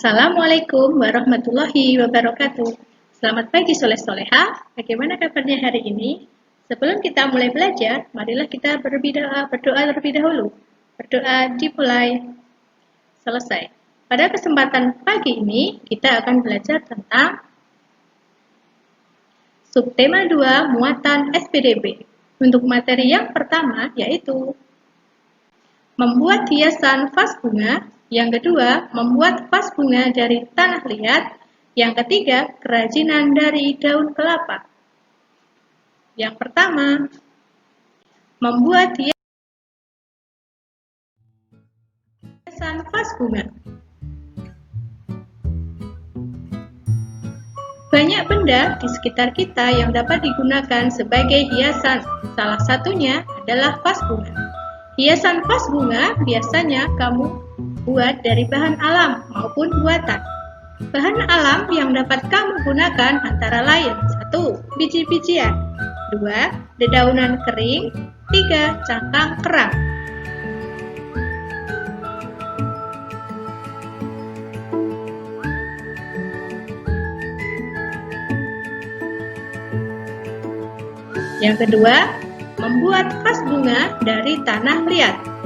Assalamualaikum warahmatullahi wabarakatuh. Selamat pagi soleh-soleha. Bagaimana kabarnya hari ini? Sebelum kita mulai belajar, marilah kita berdoa terlebih dahulu. Berdoa dimulai, selesai. Pada kesempatan pagi ini, kita akan belajar tentang subtema 2 muatan SPDB. Untuk materi yang pertama yaitu membuat hiasan vas bunga. Yang kedua, membuat vas bunga dari tanah liat. Yang ketiga, kerajinan dari daun kelapa. Yang pertama, membuat hiasan vas bunga. Banyak benda di sekitar kita yang dapat digunakan sebagai hiasan. Salah satunya adalah vas bunga. Hiasan vas bunga biasanya kamu buat dari bahan alam maupun buatan. Bahan alam yang dapat kamu gunakan antara lain 1. Biji-bijian 2. Dedaunan kering 3. Cangkang kerang. Yang kedua, membuat vas bunga dari tanah liat.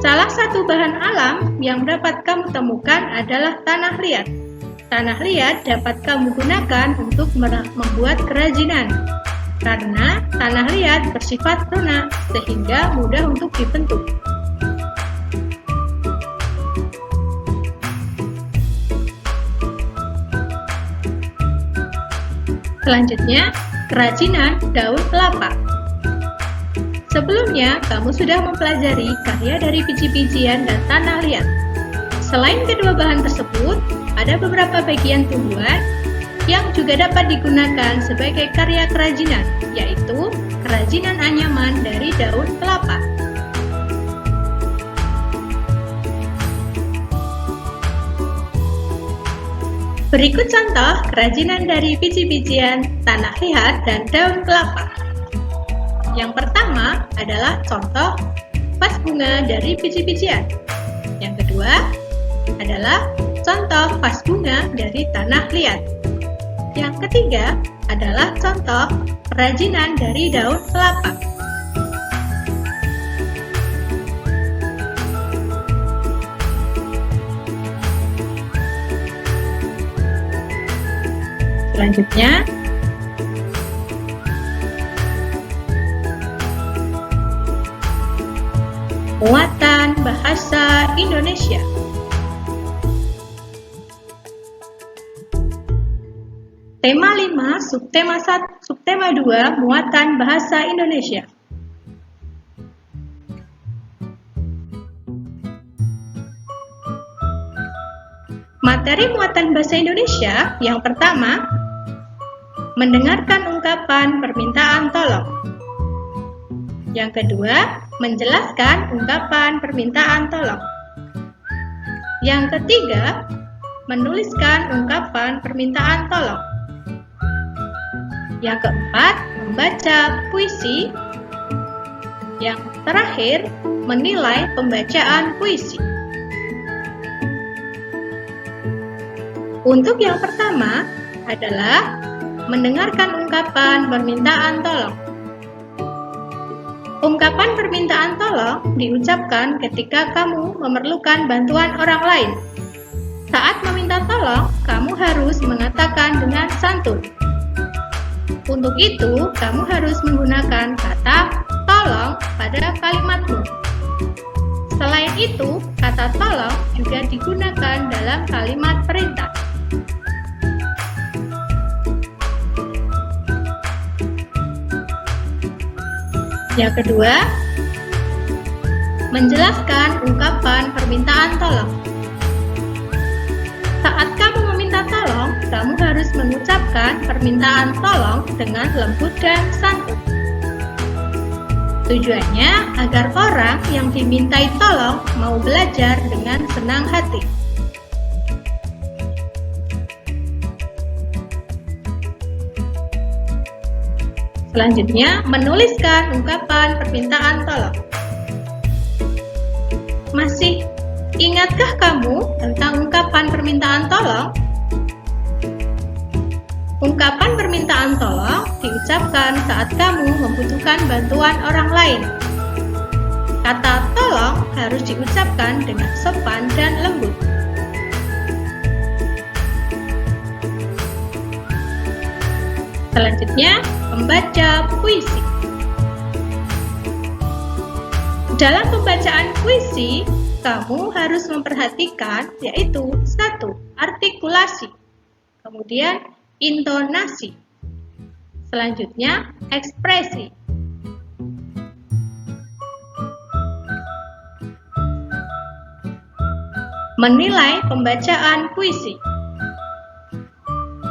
Salah satu bahan alam yang dapat kamu temukan adalah tanah liat. Tanah liat dapat kamu gunakan untuk membuat kerajinan. Karena tanah liat bersifat lunak sehingga mudah untuk dibentuk. Selanjutnya, kerajinan daun kelapa. Sebelumnya, kamu sudah mempelajari karya dari biji-bijian dan tanah liat. Selain kedua bahan tersebut, ada beberapa bagian tumbuhan yang juga dapat digunakan sebagai karya kerajinan, yaitu kerajinan anyaman dari daun kelapa. Berikut contoh kerajinan dari biji-bijian, tanah liat, dan daun kelapa. Yang pertama adalah contoh vas bunga dari biji-bijian. Yang kedua adalah contoh vas bunga dari tanah liat. Yang ketiga adalah contoh kerajinan dari daun kelapa. Selanjutnya, muatan bahasa Indonesia. Tema 5, subtema 2, muatan bahasa Indonesia. Materi muatan bahasa Indonesia yang pertama, mendengarkan ungkapan permintaan tolong. Yang kedua, menjelaskan ungkapan permintaan tolong. Yang ketiga, menuliskan ungkapan permintaan tolong. Yang keempat, membaca puisi. Yang terakhir, menilai pembacaan puisi. Untuk yang pertama adalah mendengarkan ungkapan permintaan tolong. Ungkapan permintaan tolong diucapkan ketika kamu memerlukan bantuan orang lain. Saat meminta tolong, kamu harus mengatakan dengan santun. Untuk itu, kamu harus menggunakan kata tolong pada kalimatmu. Selain itu, kata tolong juga digunakan dalam kalimat perintah. Yang kedua, menjelaskan ungkapan permintaan tolong. Saat kamu meminta tolong, kamu harus mengucapkan permintaan tolong dengan lembut dan santun. Tujuannya agar orang yang dimintai tolong mau belajar dengan senang hati. Selanjutnya, menuliskan ungkapan permintaan tolong. Masih ingat Ingatkah kamu tentang ungkapan permintaan tolong? Ungkapan permintaan tolong diucapkan saat kamu membutuhkan bantuan orang lain. Kata tolong harus diucapkan dengan sopan dan lembut. Selanjutnya, membaca puisi. Dalam pembacaan puisi, kamu harus memperhatikan yaitu 1. Artikulasi, kemudian intonasi, selanjutnya ekspresi. Menilai pembacaan puisi.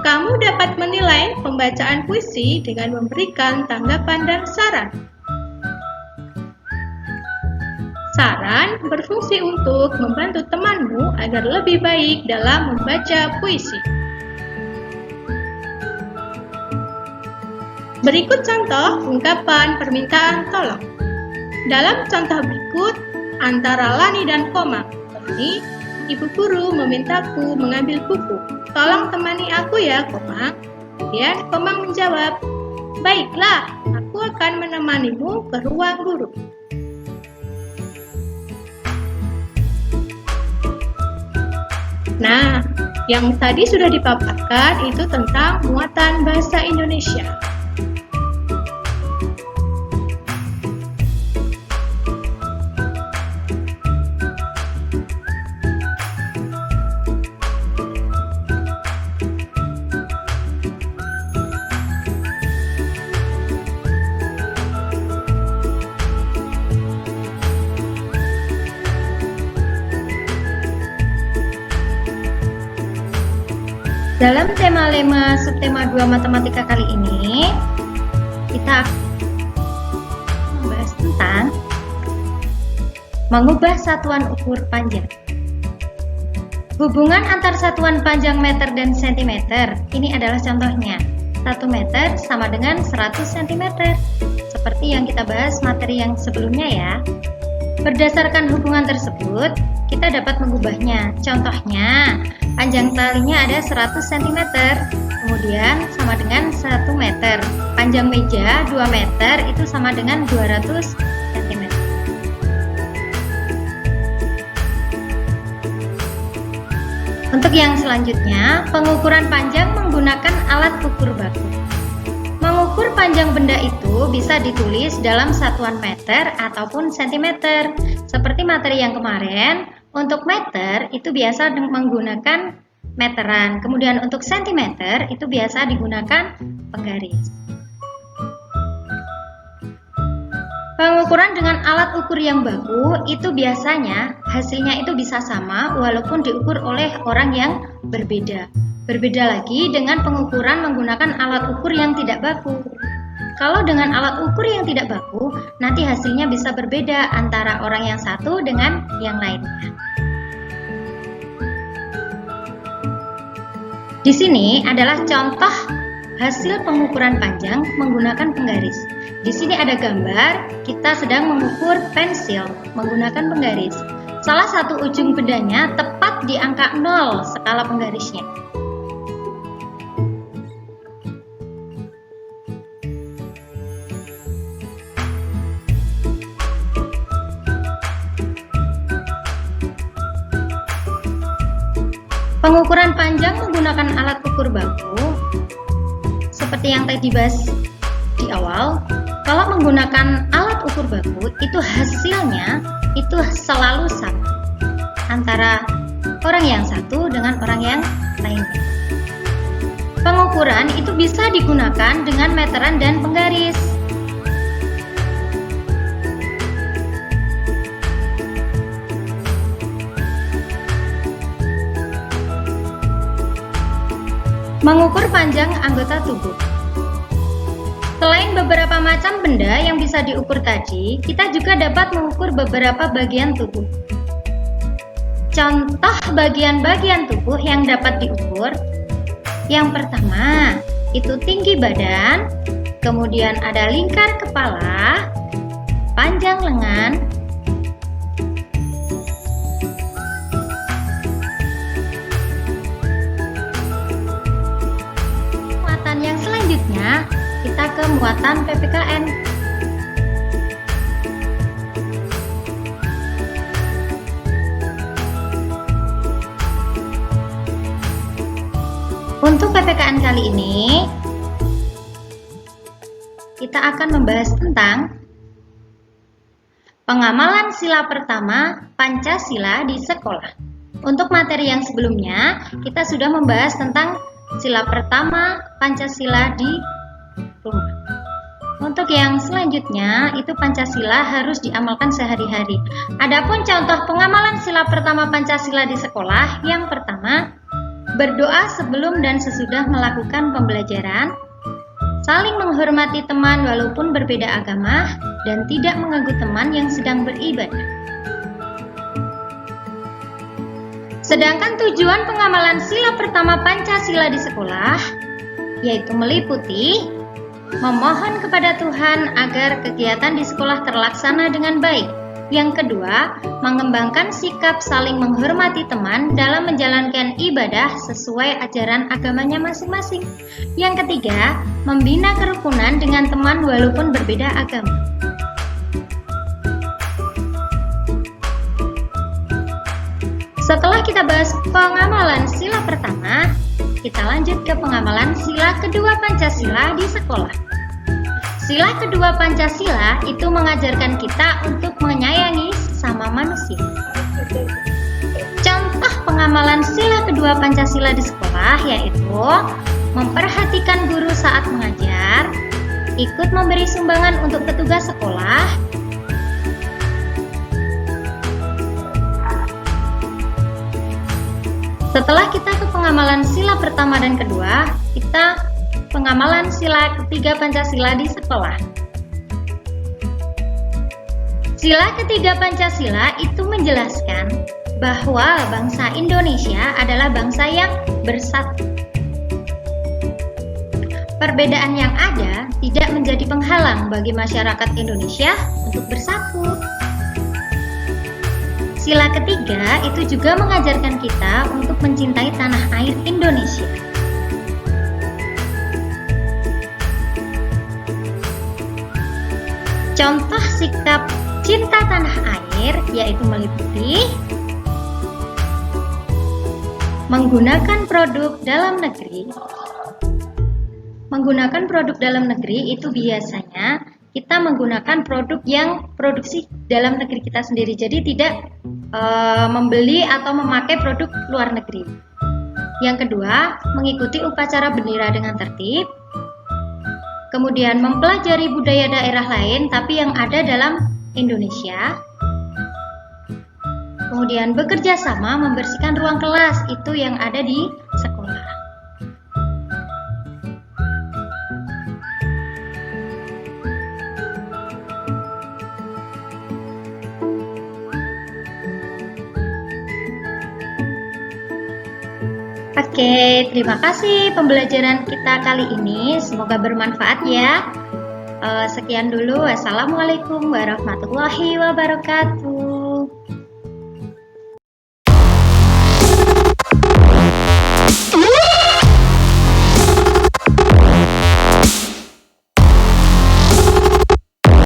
Kamu dapat menilai pembacaan puisi dengan memberikan tanggapan dan saran. Saran berfungsi untuk membantu temanmu agar lebih baik dalam membaca puisi. Berikut contoh ungkapan permintaan tolong. Dalam contoh berikut, antara Lani dan Komang, Lani, ibu guru memintaku mengambil buku. Tolong temani aku ya, Komang. Kemudian Komang menjawab, baiklah, aku akan menemanimu ke ruang guru. Nah, yang tadi sudah dipaparkan itu tentang muatan bahasa Indonesia. Dalam tema 5 subtema 2 matematika kali ini, kita membahas tentang mengubah satuan ukur panjang. Hubungan antar satuan panjang meter dan sentimeter, ini adalah contohnya. 1 meter sama dengan 100 cm. Seperti yang kita bahas materi yang sebelumnya ya. Berdasarkan hubungan tersebut, kita dapat mengubahnya. Contohnya, panjang talinya ada 100 cm, kemudian sama dengan 1 meter. Panjang meja 2 meter itu sama dengan 200 cm. Untuk yang selanjutnya, pengukuran panjang menggunakan alat ukur baku. Mengukur panjang benda itu bisa ditulis dalam satuan meter ataupun sentimeter. Seperti materi yang kemarin, untuk meter itu biasa menggunakan meteran. Kemudian untuk sentimeter itu biasa digunakan penggaris. Pengukuran dengan alat ukur yang baku itu biasanya hasilnya itu bisa sama walaupun diukur oleh orang yang berbeda. Berbeda lagi dengan pengukuran menggunakan alat ukur yang tidak baku. Kalau dengan alat ukur yang tidak baku, nanti hasilnya bisa berbeda antara orang yang satu dengan yang lainnya. Di sini adalah contoh hasil pengukuran panjang menggunakan penggaris. Di sini ada gambar, kita sedang mengukur pensil menggunakan penggaris. Salah satu ujung bendanya tepat di angka 0 skala penggarisnya. Pengukuran panjang menggunakan alat ukur baku, seperti yang tadi dibahas di awal, kalau menggunakan alat ukur baku, itu hasilnya itu selalu sama antara orang yang satu dengan orang yang lainnya. Pengukuran itu bisa digunakan dengan meteran dan penggaris. Mengukur panjang anggota tubuh. Selain beberapa macam benda yang bisa diukur tadi, kita juga dapat mengukur beberapa bagian tubuh. Contoh bagian-bagian tubuh yang dapat diukur. Yang pertama, itu tinggi badan, kemudian ada lingkar kepala, panjang lengan, selanjutnya, kita ke muatan PPKN. Untuk PPKN kali ini, kita akan membahas tentang pengamalan sila pertama Pancasila di sekolah. Untuk materi yang sebelumnya, kita sudah membahas tentang sila pertama Pancasila di rumah. Untuk yang selanjutnya, itu Pancasila harus diamalkan sehari-hari. Adapun contoh pengamalan sila pertama Pancasila di sekolah, yang pertama, berdoa sebelum dan sesudah melakukan pembelajaran, saling menghormati teman walaupun berbeda agama, dan tidak mengganggu teman yang sedang beribadah. Sedangkan tujuan pengamalan sila pertama Pancasila di sekolah, yaitu meliputi memohon kepada Tuhan agar kegiatan di sekolah terlaksana dengan baik. Yang kedua, mengembangkan sikap saling menghormati teman dalam menjalankan ibadah sesuai ajaran agamanya masing-masing. Yang ketiga, membina kerukunan dengan teman walaupun berbeda agama. Setelah kita bahas pengamalan sila pertama, kita lanjut ke pengamalan sila kedua Pancasila di sekolah. Sila kedua Pancasila itu mengajarkan kita untuk menyayangi sesama manusia. Contoh pengamalan sila kedua Pancasila di sekolah yaitu memperhatikan guru saat mengajar, ikut memberi sumbangan untuk petugas sekolah, setelah kita ke pengamalan sila pertama dan kedua, kita pengamalan sila ketiga Pancasila di sekolah. Sila ketiga Pancasila itu menjelaskan bahwa bangsa Indonesia adalah bangsa yang bersatu. Perbedaan yang ada tidak menjadi penghalang bagi masyarakat Indonesia untuk bersatu. Sila ketiga itu juga mengajarkan kita untuk mencintai tanah air Indonesia. Contoh sikap cinta tanah air yaitu meliputi menggunakan produk dalam negeri. Menggunakan produk dalam negeri itu biasanya kita menggunakan produk yang produksi dalam negeri kita sendiri. Jadi tidak membeli atau memakai produk luar negeri. Yang kedua, mengikuti upacara bendera dengan tertib. Kemudian mempelajari budaya daerah lain tapi yang ada dalam Indonesia. Kemudian bekerja sama membersihkan ruang kelas itu yang ada di sekolah. Oke, terima kasih pembelajaran kita kali ini. Semoga bermanfaat ya. Sekian dulu. Wassalamualaikum warahmatullahi wabarakatuh.